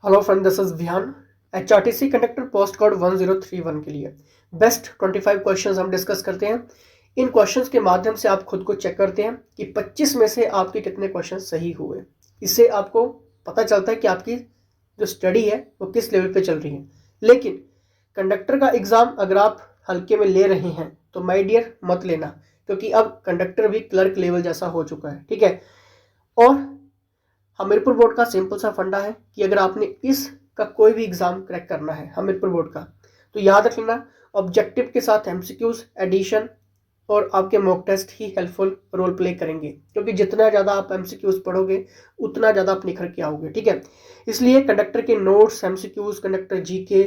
Hello friend, this is ध्यान। HRTC conductor post code 1031 के लिए बेस्ट 25 क्वेश्चंस हम डिस्कस करते हैं। इन क्वेश्चंस के माध्यम से आप खुद को चेक करते हैं कि 25 में से आपके कितने क्वेश्चन सही हुए। इससे आपको पता चलता है कि आपकी जो स्टडी है वो किस लेवल पे चल रही है। लेकिन कंडक्टर का एग्जाम अगर आप हल्के में ले रहे हैं तो माय डियर मत लेना, क्योंकि अब कंडक्टर भी क्लर्क लेवल जैसा हो चुका है। ठीक है। और हमीरपुर बोर्ड का सिंपल सा फंडा है कि अगर आपने इसका कोई भी एग्जाम क्रैक करना है हमीरपुर बोर्ड का, तो याद रख लेना ऑब्जेक्टिव के साथ एमसीक्यूज, एडिशन और आपके मॉक टेस्ट ही हेल्पफुल रोल प्ले करेंगे, क्योंकि जितना ज़्यादा आप एमसीक्यूज पढ़ोगे उतना ज़्यादा आप निखर के आओगे। ठीक है। इसलिए कंडक्टर के notes, MCQs, conductor GK,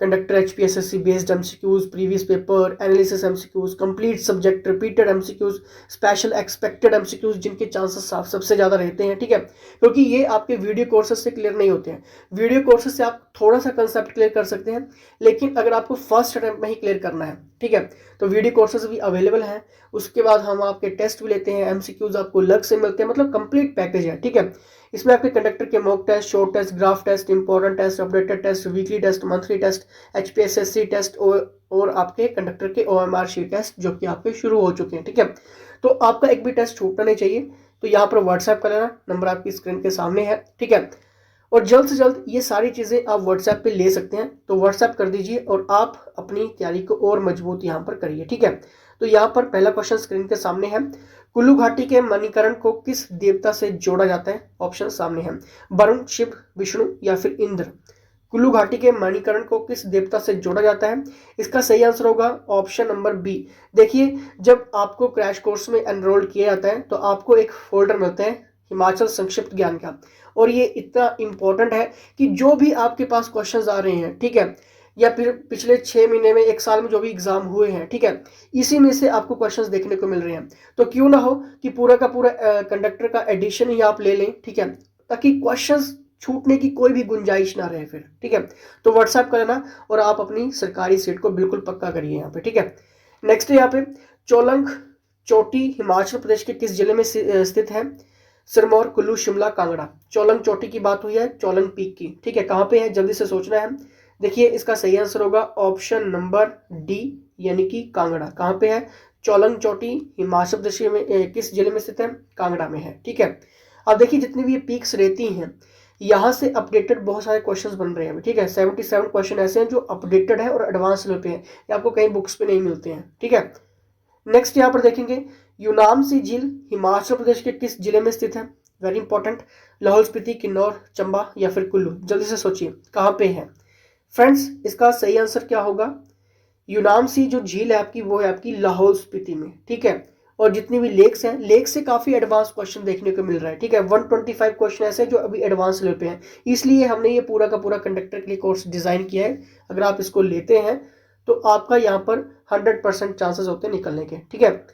conductor HPSSC based MCQs, previous paper analysis MCQs, complete subject repeated MCQs, special expected MCQs जिनके चांसेस सबसे ज़्यादा रहते हैं। ठीक है। क्योंकि ये आपके वीडियो कोर्सेज से क्लियर नहीं होते हैं। वीडियो कोर्सेज से आप थोड़ा सा कंसेप्ट क्लियर कर सकते हैं, लेकिन अगर आपको फर्स्ट अटेम्प्ट में ही क्लियर करना है, ठीक है, तो वीडियो कोर्सेज भी अवेलेबल हैं। उसके बाद हम आपके टेस्ट भी लेते हैं, एमसीक्यूज आपको अलग से मिलते हैं, मतलब कंप्लीट पैकेज है। ठीक है। इसमें आपके कंडक्टर के mock test, short test, graph test, important test, updated test, weekly test, monthly test, HPSSC test और आपके कंडक्टर के ओएमआर शीट टेस्ट जो कि आपके शुरू हो चुके हैं। ठीक है। तो आपका एक भी टेस्ट छूटना नहीं चाहिए। तो यहाँ पर व्हाट्सएप कर लेना, नंबर आपकी स्क्रीन के सामने है। ठीक है। और जल्द से जल्द ये सारी चीज़ें आप व्हाट्सएप पे ले सकते हैं, तो व्हाट्सएप कर दीजिए और आप अपनी तैयारी को और मजबूत यहाँ पर करिए। ठीक है। तो यहाँ पर पहला क्वेश्चन स्क्रीन के सामने है। कुल्लू घाटी के मणिकरण को किस देवता से जोड़ा जाता है? ऑप्शन सामने है, वरुण, शिव, विष्णु या फिर इंद्र। कुल्लू घाटी के मणिकरण को किस देवता से जोड़ा जाता है? इसका सही आंसर होगा ऑप्शन नंबर बी। देखिए, जब आपको क्रैश कोर्स में एनरोल किया जाता है तो आपको एक फोल्डर मिलता है हिमाचल संक्षिप्त ज्ञान का, और ये इतना इंपॉर्टेंट है कि जो भी आपके पास क्वेश्चंस आ रहे हैं, ठीक है, या फिर पिछले 6 महीने में, 1 साल में जो भी एग्जाम हुए हैं, ठीक है, इसी में से आपको क्वेश्चंस देखने को मिल रहे हैं। तो क्यों ना हो कि पूरा का पूरा कंडक्टर का एडिशन ही आप ले लें। ठीक है। ताकि क्वेश्चंस छूटने की कोई भी गुंजाइश ना रहे फिर। ठीक है। तो व्हाट्सएप करना और आप अपनी सरकारी सीट को बिल्कुल पक्का करिए यहाँ पे। ठीक है। नेक्स्ट यहाँ पे चोलंग चोटी हिमाचल प्रदेश के किस जिले में स्थित है? सिरमौर, कुल्लू, शिमला, कांगड़ा। चोलंग चोटी की बात हुई है, चोलंग पीक की। ठीक है। कहाँ पे है? जल्दी से सोचना है। देखिए, इसका सही आंसर होगा ऑप्शन नंबर डी, यानी कि कांगड़ा। कहाँ पे है? चोलंग चोटी हिमाचल प्रदेश में किस जिले में स्थित है? कांगड़ा में है। ठीक है। अब देखिए, जितनी भी ये पीक्स रहती हैं, यहाँ से अपडेटेड बहुत सारे क्वेश्चंस बन रहे हैं। ठीक है। 77 क्वेश्चन ऐसे हैं जो अपडेटेड है और एडवांस लेवल पे हैं, ये आपको कहीं बुक्स पे नहीं मिलते हैं। ठीक है। नेक्स्ट यहाँ पर देखेंगे, यूनामसी झील हिमाचल प्रदेश के किस जिले में स्थित है? Very important. लाहौल स्पीति, किन्नौर, चंबा या फिर कुल्लू। जल्दी से सोचिए कहाँ पे है फ्रेंड्स। इसका सही आंसर क्या होगा? यूनामसी जो झील है आपकी, वो है आपकी लाहौल स्पीति में। ठीक है। और जितनी भी लेक्स हैं, लेक से काफी एडवांस क्वेश्चन देखने को मिल रहा है। ठीक है। 125 क्वेश्चन ऐसे जो अभी एडवांस लेवल पे हैं, इसलिए हमने ये पूरा का पूरा कंडक्टर के लिए कोर्स डिजाइन किया है। अगर आप इसको लेते हैं तो आपका यहाँ पर 100% चांसेस होते हैं निकलने के। ठीक है।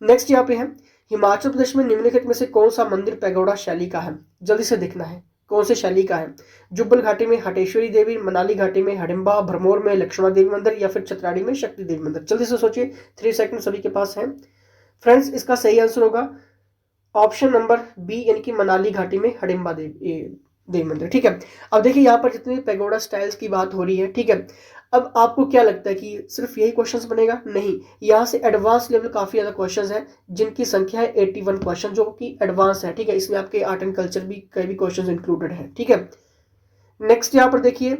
नेक्स्ट यहाँ पे है, हिमाचल प्रदेश में निम्नलिखित में से कौन सा मंदिर पैगोडा शैली का है? जल्दी से देखना है कौन से शैली का है। जुब्बल घाटी में हटेश्वरी देवी, मनाली घाटी में हडिम्बा, भरमौर में लक्ष्मणा देवी मंदिर या फिर चतराड़ी में शक्ति देवी मंदिर। जल्दी से सोचिए, 3 सेकंड सभी के पास है। फ्रेंड्स, इसका सही आंसर होगा ऑप्शन नंबर बी, यानी कि मनाली घाटी में हडिम्बा देवी मंदिर। ठीक है। अब देखिए, यहाँ पर जितनी पैगोडा स्टाइल्स की बात हो रही है, ठीक है, अब आपको क्या लगता है कि सिर्फ यही क्वेश्चंस बनेगा? नहीं, यहाँ से एडवांस लेवल काफी ज्यादा क्वेश्चंस हैं, जिनकी संख्या है 81 क्वेश्चन, जो कि एडवांस है। ठीक है। इसमें आपके आर्ट एंड कल्चर भी कई भी क्वेश्चंस इंक्लूडेड है। ठीक है। नेक्स्ट यहाँ पर देखिए,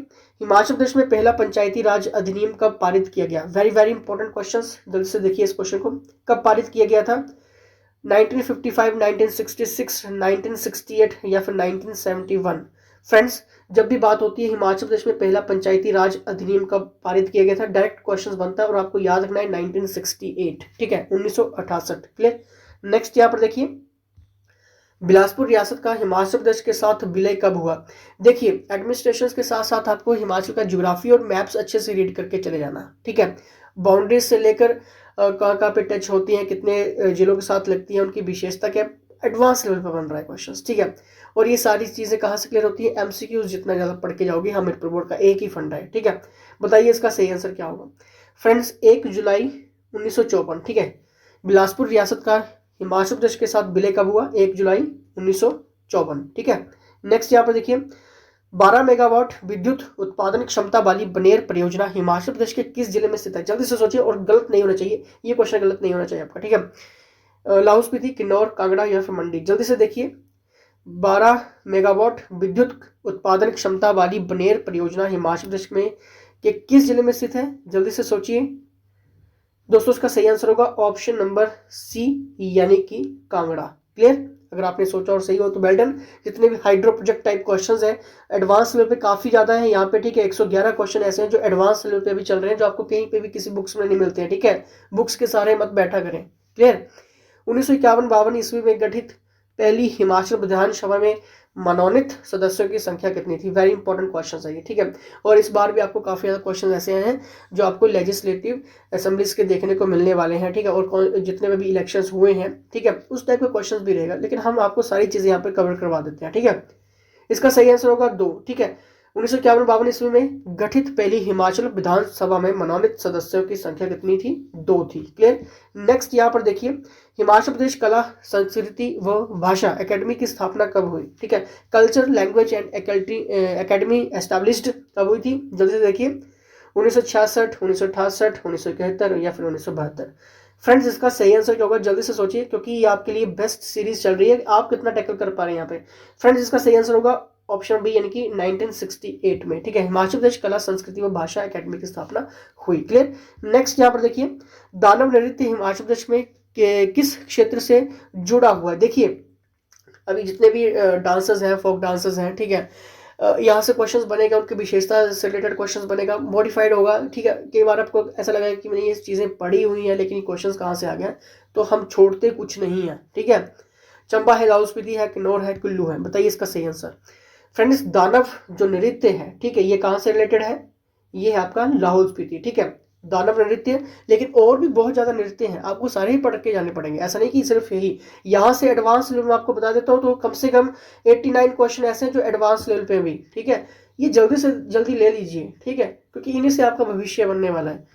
हिमाचल प्रदेश में पहला पंचायती राज अधिनियम कब पारित किया गया? वेरी वेरी इंपॉर्टेंट क्वेश्चंस, जल्दी से देखिए इस क्वेश्चन को। कब पारित किया गया था? 1955, 1966, 1968 या फिर 1971। फ्रेंड्स, जब भी बात होती है हिमाचल प्रदेश में पहला पंचायती राज अधिनियम कब पारित किया गया था, डायरेक्ट क्वेश्चन बनता है और आपको याद रखना है 1968। ठीक है, 1968। क्लियर। नेक्स्ट यहाँ पर देखिए, बिलासपुर रियासत का हिमाचल प्रदेश के साथ विलय कब हुआ? देखिए, एडमिनिस्ट्रेशन के साथ साथ आपको हिमाचल का ज्योग्राफी और मैप्स अच्छे से रीड करके चले जाना। ठीक है। बाउंड्रीज से लेकर कहाँ कहाँ पे टच होती हैं, कितने जिलों के साथ लगती हैं, उनकी विशेषता क्या, एडवांस लेवल पर बन रहा है क्वेश्चन। ठीक है। और ये सारी चीजें कहाँ से क्लियर होती है? एमसीक्यूज जितना ज्यादा पढ़ के जाओगे, हमीरपुर बोर्ड का एक ही फंडा है। ठीक है। बताइए इसका सही आंसर क्या होगा? फ्रेंड्स, 1 जुलाई 1954। ठीक है। बिलासपुर रियासत का हिमाचल प्रदेश के साथ विलय कब हुआ? 1 जुलाई 1954। ठीक है। नेक्स्ट यहाँ पर देखिए, 12 मेगावाट विद्युत उत्पादन क्षमता वाली बनेर परियोजना हिमाचल प्रदेश के किस जिले में स्थित है? जल्दी से सोचिए और गलत नहीं होना चाहिए, ये क्वेश्चन गलत नहीं होना चाहिए आपका, ठीक है। लाहौल स्पीति, किन्नौर, कांगड़ा या फिर मंडी। जल्दी से देखिए, 12 मेगावाट विद्युत उत्पादन क्षमता वाली बनेर परियोजना हिमाचल प्रदेश में के किस जिले में स्थित है? जल्दी से सोचिए दोस्तों, इसका सही आंसर होगा ऑप्शन नंबर सी, यानी कि कांगड़ा। क्लियर? अगर आपने सोचा और सही हो तो वेल डन। जितने भी हाइड्रो प्रोजेक्ट टाइप क्वेश्चंस हैं एडवांस लेवल पे काफी ज्यादा है यहाँ पे, ठीक है। 111 क्वेश्चन ऐसे हैं जो एडवांस लेवल पे भी चल रहे हैं, जो आपको कहीं पे भी किसी बुक्स में नहीं मिलते हैं, ठीक है। बुक्स के सहारे मत बैठा करें। क्लियर? 1951-52 ईस्वी में गठित पहली हिमाचल विधानसभा में मनोनीत सदस्यों की संख्या कितनी थी? वेरी इंपॉर्टेंट क्वेश्चन है ये, ठीक है। और इस बार भी आपको काफी ज्यादा क्वेश्चन ऐसे हैं जो आपको लेजिस्लेटिव असेंबलीज के देखने को मिलने वाले हैं, ठीक है। और जितने भी इलेक्शंस हुए हैं, ठीक है, उस टाइप का क्वेश्चन भी रहेगा, लेकिन हम आपको सारी चीजें यहाँ पे कवर करवा देते हैं, ठीक है। इसका सही आंसर होगा 2, ठीक है। 1951-52 ईस्वी में गठित पहली हिमाचल विधानसभा में मनोनीत सदस्यों की संख्या कितनी थी? 2 थी। क्लियर? नेक्स्ट यहाँ पर देखिए, हिमाचल प्रदेश कला संस्कृति व भाषा एकेडमी की स्थापना कब हुई? ठीक है। Culture language and academy established कब हुई थी? जल्दी से देखिए, 1966, 1968, 1971 या फिर 1972। फ्रेंड्स, इसका सही आंसर क्या होगा? जल्दी से सोचिए, क्योंकि ये आपके लिए बेस्ट सीरीज चल रही है। आप कितना टैकल कर पा रहे हैं यहाँ पे? फ्रेंड्स, इसका सही आंसर होगा ऑप्शन बी, यानी कि 1968 में, ठीक है। हिमाचल प्रदेश कला संस्कृति व भाषा एकेडमी की स्थापना हुई। क्लियर? नेक्स्ट यहाँ पर देखिए, दानव नृत्य हिमाचल प्रदेश में किस क्षेत्र से जुड़ा हुआ है? देखिए, अभी जितने भी डांसर्स हैं, फोक डांसर्स हैं, ठीक है, यहाँ से क्वेश्चंस बनेगा, उनकी विशेषता से रिलेटेड क्वेश्चंस बनेगा, मॉडिफाइड होगा, ठीक है। कई बार आपको ऐसा लगेगा कि मैंने ये चीज़ें पढ़ी हुई हैं, लेकिन क्वेश्चंस कहाँ से आ गए, तो हम छोड़ते कुछ नहीं है, ठीक है। चंबा है, लाहौल स्पीति है, किन्नौर है, कुल्लू है। बताइए इसका सही आंसर। फ्रेंड्स, दानव जो नृत्य है, ठीक है, ये कहाँ से रिलेटेड है? ये है आपका लाहौल स्पीति, ठीक है, दानव नृत्य। लेकिन और भी बहुत ज्यादा नृत्य हैं, आपको सारे ही पढ़ के जाने पड़ेंगे, ऐसा नहीं कि सिर्फ यही। यहाँ से एडवांस लेवल में आपको बता देता हूँ, तो कम से कम 89 क्वेश्चन ऐसे हैं जो एडवांस लेवल पे भी, ठीक है। ये जल्दी से जल्दी ले लीजिए, ठीक है, क्योंकि इन्हीं से आपका भविष्य बनने वाला है,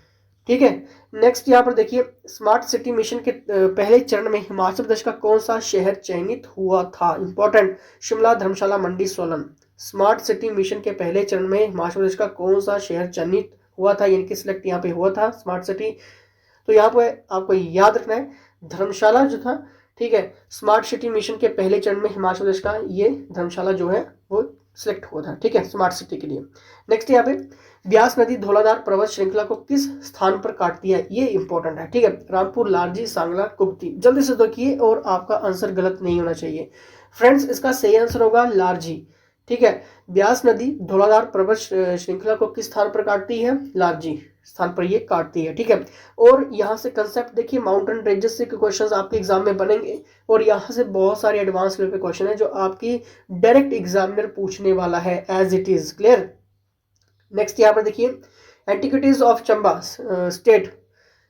ठीक है। नेक्स्ट यहाँ पर देखिए, स्मार्ट सिटी मिशन के पहले चरण में हिमाचल प्रदेश का कौन सा शहर चयनित हुआ था? इंपॉर्टेंट, शिमला, धर्मशाला, मंडी, सोलन। स्मार्ट सिटी मिशन के पहले चरण में हिमाचल प्रदेश का कौन सा शहर चयनित हुआ था, यानी कि सिलेक्ट यहाँ पे हुआ था स्मार्ट सिटी? तो यहाँ पे आपको याद रखना है, धर्मशाला जो था, ठीक है। स्मार्ट सिटी मिशन के पहले चरण में हिमाचल प्रदेश का ये धर्मशाला जो है वो सिलेक्ट हुआ था, ठीक है, स्मार्ट सिटी के लिए। नेक्स्ट यहाँ पे, ब्यास नदी धौलाधार पर्वत श्रृंखला को किस स्थान पर काटती है? ये इंपॉर्टेंट है, ठीक है। रामपुर, लारजी, सांगला, कुगती। जल्दी से देखिए और आपका आंसर गलत नहीं होना चाहिए। फ्रेंड्स, इसका सही आंसर होगा लारजी, ठीक है। ब्यास नदी धौलाधार पर्वत श्रृंखला को किस स्थान पर काटती है? लारजी स्थान पर ये काटती है, ठीक है। और यहाँ से कंसेप्ट देखिए, माउंटेन रेंजेस से क्वेश्चंस आपके एग्जाम में बनेंगे, और यहाँ से बहुत सारे एडवांस लेवल पे क्वेश्चन है जो आपकी डायरेक्ट एग्जामिनर पूछने वाला है as it is. Clear? Next यहाँ पर देखिए, एंटिक्विटीज ऑफ चंबा स्टेट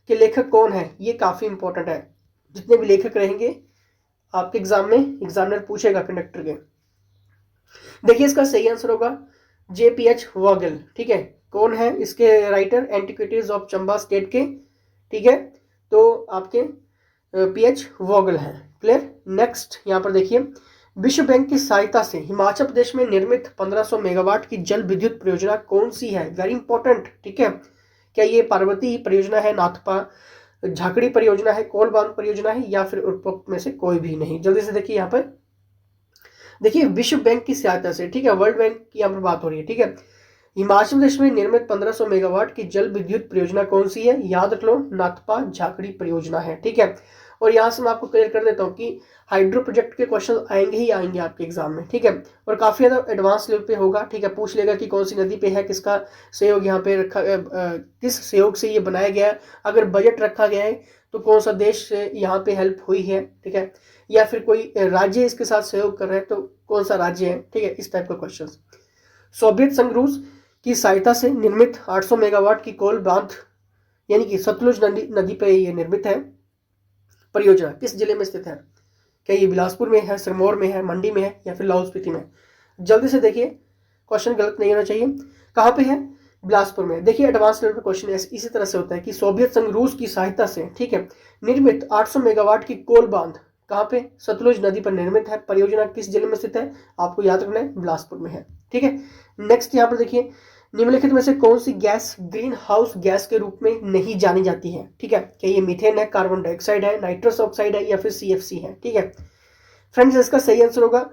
के लेखक कौन है? ये काफी इंपॉर्टेंट है। जितने भी लेखक रहेंगे आपके एग्जाम में एग्जामिनर पूछेगा कंडक्टर के। देखिए, इसका सही आंसर होगा JPH वॉगल, ठीक है। कौन है इसके writer? Antiquities of Chamba state के, ठीक है, तो आपके PH वॉगल हैं। क्लियर? नेक्स्ट यहाँ पर देखिए, विश्व बैंक की सहायता से हिमाचल प्रदेश में निर्मित 1500 मेगावाट की जल विद्युत परियोजना कौन सी है? वेरी इंपॉर्टेंट, ठीक है। क्या ये पार्वती परियोजना है, नाथपा झाकड़ी परियोजना है, कोल बांध परियोजना है, या फिर उपरोक्त में से कोई भी नहीं? जल्दी से देखिए, यहाँ पर देखिए, विश्व बैंक की सहायता से, ठीक है, वर्ल्ड बैंक की यहाँ पर बात हो रही है, ठीक है। हिमाचल प्रदेश में निर्मित 1500 मेगावाट की जल विद्युत परियोजना कौन सी है? याद रख लो, नाथपा झाकड़ी परियोजना है, ठीक है। और यहाँ से मैं आपको क्लियर कर देता हूँ कि हाइड्रो प्रोजेक्ट के क्वेश्चन आएंगे ही आएंगे आपके एग्जाम में, ठीक है। और काफी ज्यादा एडवांस लेवल पे होगा, ठीक है। पूछ लेगा कि कौन सी नदी पे है, किसका सहयोग यहाँ पे रखा, किस सहयोग से ये बनाया गया है, अगर बजट रखा गया है तो कौन सा देश से यहाँ पे हेल्प हुई है, ठीक है, या फिर कोई राज्य इसके साथ सहयोग कर रहा है तो कौन सा राज्य है, ठीक है, इस टाइप का क्वेश्चन। सोवियत संघ रूस की सहायता से निर्मित 800 मेगावाट की कोल बांध, यानी कि सतलुज नदी पे ये निर्मित है परियोजना, किस जिले में स्थित है? क्या ये बिलासपुर में है, सिरमौर में है, मंडी में है, या फिर लाहौल स्पीति में? जल्दी से देखिए, क्वेश्चन गलत नहीं होना चाहिए। कहाँ पे है? बिलासपुर में। देखिए, एडवांस लेवल पे क्वेश्चन इसी तरह से होता है कि सोवियत संघ रूस की सहायता से, ठीक है, निर्मित 800 मेगावाट की कोल बांध कहाँ पे? सतलुज नदी पर निर्मित है। परियोजना किस जिले में स्थित है? आपको याद रखना है बिलासपुर में है। ठीक है, नेक्स्ट यहाँ पर देखिए, निम्नलिखित में से कौन सी गैस ग्रीन हाउस गैस के रूप में नहीं जानी जाती है? ठीक है, क्या ये मीथेन है, कार्बन डाइऑक्साइड है, नाइट्रस ऑक्साइड है या फिर CFC है? ठीक है फ्रेंड्स, इसका सही आंसर होगा,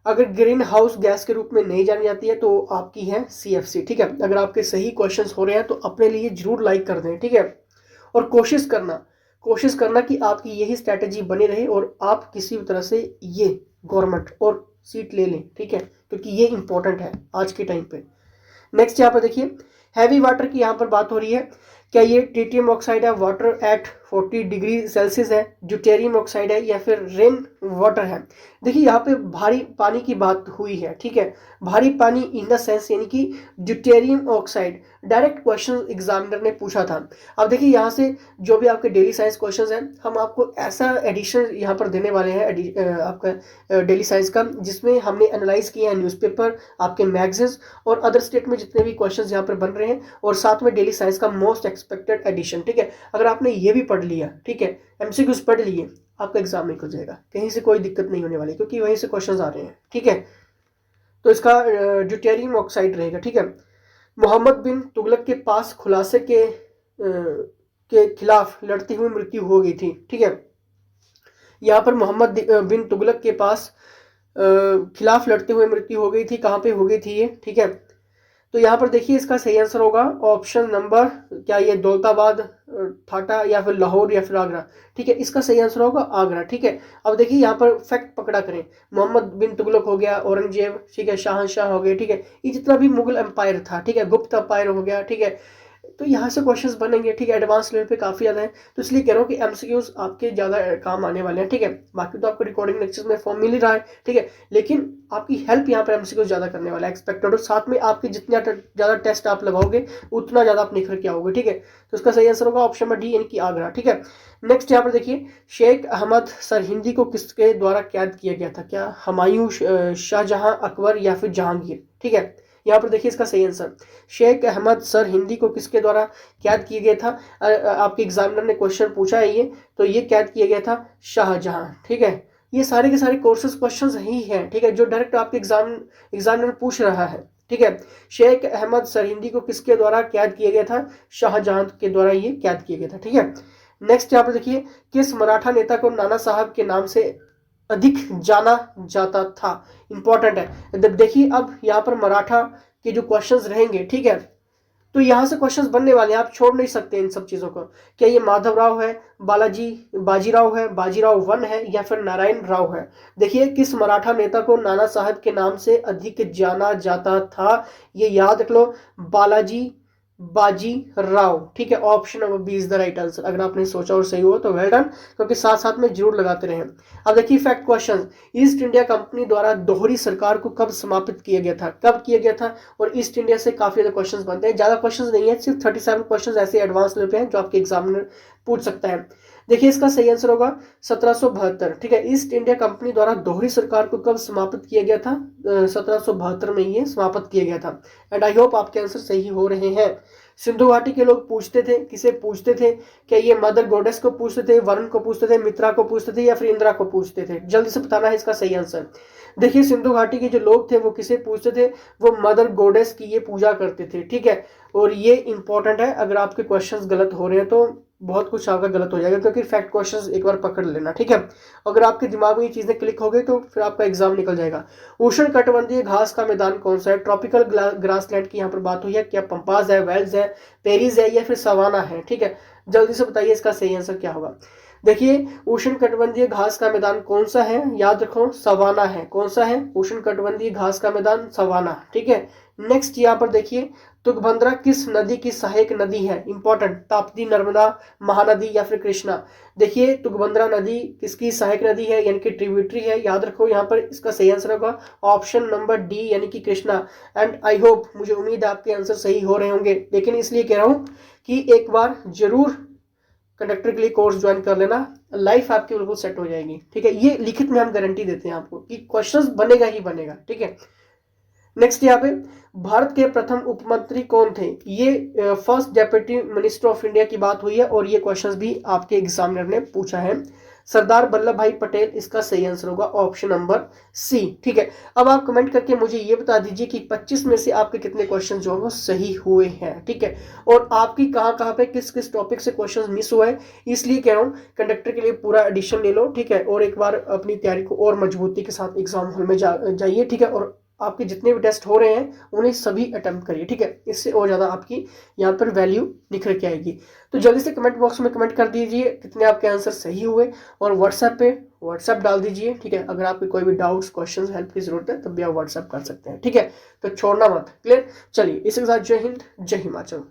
अगर ग्रीन हाउस गैस के रूप में नहीं जानी जाती है तो आपकी है CFC। ठीक है, अगर आपके सही क्वेश्चंस हो रहे हैं तो अपने लिए जरूर लाइक कर दें। ठीक है, और कोशिश करना कि आपकी यही स्ट्रैटेजी बनी रहे और आप किसी भी तरह से ये गवर्नमेंट और सीट ले लें। ठीक है, क्योंकि ये इंपॉर्टेंट है आज के टाइम पे। नेक्स्ट यहाँ पर देखिए, हैवी वाटर की यहाँ पर बात हो रही है, क्या ये ट्रिटियम ऑक्साइड है, वाटर एट 40 डिग्री सेल्सियस है, ड्यूटेरियम ऑक्साइड है या फिर रेन वाटर है? देखिए यहाँ पे भारी पानी की बात हुई है। ठीक है, भारी पानी इन द सेंस यानी कि deuterium oxide, direct question examiner ने पूछा था। अब देखिए यहाँ से जो भी आपके डेली साइंस क्वेश्चंस हैं, हम आपको ऐसा एडिशन यहाँ पर देने वाले हैं आपका डेली साइंस का, जिसमें हमने एनालाइज किया है न्यूज़पेपर, आपके मैगजीन्स और अदर स्टेट में जितने भी क्वेश्चंस यहाँ पर बन रहे हैं, और साथ में डेली साइंस का मोस्ट एक्सपेक्टेड एडिशन। ठीक है, अगर आपने ये भी पढ़ लिया, ठीक है, MCQs पढ़ लिए, आपका एग्जाम निकल जाएगा, कहीं से कोई दिक्कत नहीं होने वाली, क्योंकि वहीं से क्वेश्चंस आ रहे हैं। ठीक है, तो इसका ड्यूटेरियम ऑक्साइड रहेगा। ठीक है, मोहम्मद बिन तुगलक के पास खुलासे के खिलाफ लड़ती हुई मृत्यु हो गई थी। ठीक है, यहाँ पर मोहम्मद बिन तुगलक के पास खिलाफ लड़ते हुए मृत्यु हो गई थी, कहाँ पे हो गई थी ये? ठीक है, तो यहाँ पर देखिए इसका सही आंसर होगा ऑप्शन नंबर, क्या ये दौलताबाद, थाटा या फिर लाहौर या फिर आगरा? ठीक है, इसका सही आंसर होगा आगरा। ठीक है, अब देखिए यहाँ पर फैक्ट पकड़ा करें, मोहम्मद बिन तुगलक हो गया, औरंगजेब, ठीक है, शाहनशाह हो गए, ठीक है, ये जितना भी मुगल एम्पायर था, ठीक है, गुप्त एम्पायर हो गया, ठीक है, तो यहाँ से क्वेश्चंस बनेंगे। ठीक है, एडवांस लेवल पे काफ़ी ज़्यादा है, तो इसलिए कह रहा हूँ कि MCQs आपके ज़्यादा काम आने वाले हैं। ठीक है, बाकी तो आपको रिकॉर्डिंग लेक्चर्स में फॉर्म मिल ही रहा है। ठीक है, लेकिन आपकी हेल्प यहाँ पर MCQs ज़्यादा करने वाला है एक्सपेक्टेड, और साथ में आपके जितना ज़्यादा टेस्ट आप लगाओगे उतना ज़्यादा आप निखर के आओगे। ठीक है, तो इसका सही आंसर होगा ऑप्शन नंबर डी यानी कि आगरा। ठीक है, नेक्स्ट यहाँ पर देखिए, शेख अहमद सरहिंदी को किसके द्वारा कैद किया गया था? क्या हुमायूं, शाहजहां, अकबर या फिर जहांगीर? ठीक है, यहाँ पर देखिए इसका सही आंसर, शेख अहमद सरहिंदी को किसके द्वारा कैद किया गया था? आपके एग्जामिनर ने क्वेश्चन पूछा है ये, तो ये कैद किया गया था शाहजहां। ठीक है, ये सारे के सारे कोर्सेज क्वेश्चंस ही हैं। ठीक है, जो डायरेक्ट आपके एग्जामिनर पूछ रहा है। ठीक है, शेख अहमद सरहिंदी को किसके द्वारा कैद किया गया था? शाहजहां के द्वारा ये कैद किया गया था। ठीक है, नेक्स्ट यहाँ पर देखिए, किस मराठा नेता को नाना साहब के नाम से अधिक जाना जाता था? इंपॉर्टेंट है। देखिए अब यहाँ पर मराठा के जो क्वेश्चंस रहेंगे, ठीक है, तो यहाँ से क्वेश्चंस बनने वाले हैं, आप छोड़ नहीं सकते इन सब चीजों को। क्या ये माधवराव है, बाजीराव है, बाजीराव वन है या फिर नारायण राव है? देखिए, किस मराठा नेता को नाना साहब के नाम से अधिक जाना जाता था? ये याद रख लो, बाजी राव। ठीक है, option number B is the right answer. अगर आपने सोचा और सही हो तो वेल डन, क्योंकि साथ साथ में जरूर लगाते रहें। अब देखिए fact question, east India company द्वारा दोहरी सरकार को कब समापित किया गया था? कब किया गया था? और ईस्ट इंडिया से काफी ज्यादा क्वेश्चंस बनते हैं, ज्यादा क्वेश्चंस नहीं है, सिर्फ 37 क्वेश्चंस ऐसे एडवांस लेवल पे हैं जो आपके एग्जामिनर पूछ सकता है। देखिए इसका सही आंसर होगा 1772। ठीक है, ईस्ट इंडिया कंपनी द्वारा दोहरी सरकार को कब समाप्त किया गया था? 1772 में ये समाप्त किया गया था। एंड आई होप आपके आंसर सही हो रहे हैं। सिंधु घाटी के लोग पूछते थे, किसे पूछते थे? क्या ये मदर गॉडेस को पूछते थे, वरुण को पूछते थे, मित्रा को पूछते थे या फिर इंदिरा को पूछते थे? जल्दी से बताना है इसका सही आंसर। देखिए सिंधु घाटी के जो लोग थे वो किसे पूछते थे? वो मदर गॉडेस की ये पूजा करते थे। ठीक है, और ये इंपॉर्टेंट है, अगर आपके क्वेश्चंस गलत हो रहे हैं तो बहुत कुछ आपका गलत हो जाएगा, क्योंकि फैक्ट क्वेश्चंस एक बार पकड़ लेना। ठीक है, अगर आपके दिमाग में ये चीजें क्लिक हो गई तो फिर आपका एग्जाम निकल जाएगा। उष्ण कटिबंधीय घास का मैदान कौन सा है? ट्रॉपिकल ग्रासलैंड की यहाँ पर बात हुई है, क्या पंपाज है, वेल्स है, पेरिस है या फिर सवाना है? ठीक है, जल्दी से बताइए इसका सही आंसर क्या होगा। देखिए उष्ण कटिबंधीय घास का मैदान कौन सा है? याद रखो सवाना है। कौन सा है? उष्ण कटिबंधीय घास का मैदान सवाना। ठीक है, नेक्स्ट यहाँ पर देखिए, तुंगभद्रा किस नदी की सहायक नदी है? इंपॉर्टेंट, ताप्ती, नर्मदा, महानदी या फिर कृष्णा? देखिए तुंगभद्रा नदी किसकी सहायक नदी है, यानी कि ट्रिब्यूटरी है। याद रखो यहाँ पर इसका सही आंसर होगा ऑप्शन नंबर डी यानी कि कृष्णा। एंड आई होप, मुझे उम्मीद है आपके आंसर सही हो रहे होंगे, लेकिन इसलिए कह रहा हूँ कि एक बार जरूर कंडक्टर के लिए कोर्स ज्वाइन कर लेना, लाइफ आपकी बिल्कुल सेट हो जाएगी। ठीक है, ये लिखित में हम गारंटी देते हैं आपको कि क्वेश्चंस बनेगा ही बनेगा। ठीक है, नेक्स्ट यहाँ पे, भारत के प्रथम उप मंत्री कौन थे? ये first deputy minister of India की बात हुई है, और ये क्वेश्चंस भी आपके एग्जामिनर ने पूछा है। सरदार वल्लभ भाई पटेल इसका सही आंसर होगा ऑप्शन नंबर सी। ठीक है, अब आप कमेंट करके मुझे ये बता दीजिए कि 25 में से आपके कितने क्वेश्चन जो है वो सही हुए हैं। ठीक है, और आपकी कहाँ कहाँ पे किस किस टॉपिक से क्वेश्चन मिस हुए हैं, इसलिए कह रहा हूँ कंडक्टर के लिए पूरा एडिशन ले लो। ठीक है, और एक बार अपनी तैयारी को और मजबूती के साथ एग्जाम हॉल में जाइए। ठीक है, और आपके जितने भी टेस्ट हो रहे हैं उन्हें सभी अटेम्प्ट करिए। ठीक है, इससे और ज़्यादा आपकी यहाँ पर वैल्यू निखर के आएगी। तो जल्दी से कमेंट बॉक्स में कमेंट कर दीजिए कितने आपके आंसर सही हुए, और व्हाट्सएप डाल दीजिए। ठीक है, अगर आपके कोई भी डाउट्स क्वेश्चंस हेल्प की जरूरत है तब भी आप व्हाट्सएप कर सकते हैं। ठीक है, तो छोड़ना मत। क्लियर? चलिए, इसी के साथ जय हिंद, जय हिमाचल।